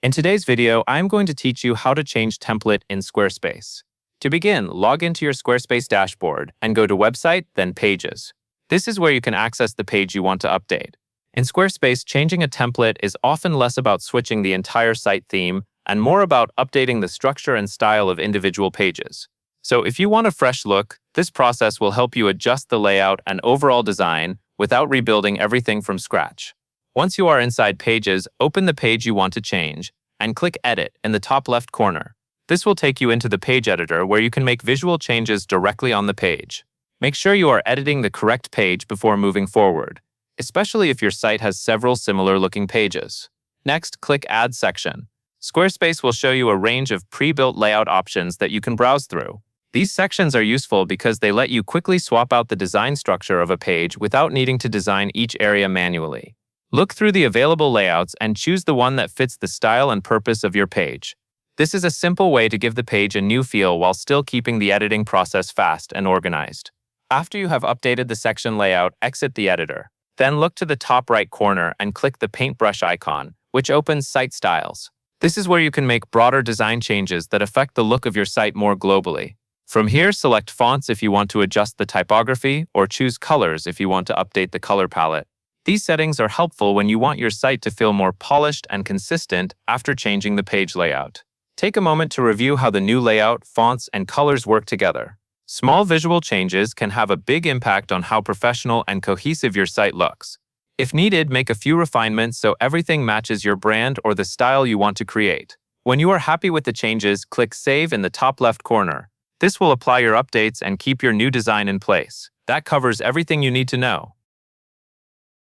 In today's video, I'm going to teach you how to change template in Squarespace. To begin, log into your Squarespace dashboard and go to Website, then Pages. This is where you can access the page you want to update. In Squarespace, changing a template is often less about switching the entire site theme and more about updating the structure and style of individual pages. So if you want a fresh look, this process will help you adjust the layout and overall design without rebuilding everything from scratch. Once you are inside Pages, open the page you want to change and click Edit in the top left corner. This will take you into the page editor where you can make visual changes directly on the page. Make sure you are editing the correct page before moving forward, especially if your site has several similar-looking pages. Next, click Add Section. Squarespace will show you a range of pre-built layout options that you can browse through. These sections are useful because they let you quickly swap out the design structure of a page without needing to design each area manually. Look through the available layouts and choose the one that fits the style and purpose of your page. This is a simple way to give the page a new feel while still keeping the editing process fast and organized. After you have updated the section layout, exit the editor. Then look to the top right corner and click the paintbrush icon, which opens Site Styles. This is where you can make broader design changes that affect the look of your site more globally. From here, select fonts if you want to adjust the typography, or choose colors if you want to update the color palette. These settings are helpful when you want your site to feel more polished and consistent after changing the page layout. Take a moment to review how the new layout, fonts, and colors work together. Small visual changes can have a big impact on how professional and cohesive your site looks. If needed, make a few refinements so everything matches your brand or the style you want to create. When you are happy with the changes, click Save in the top left corner. This will apply your updates and keep your new design in place. That covers everything you need to know.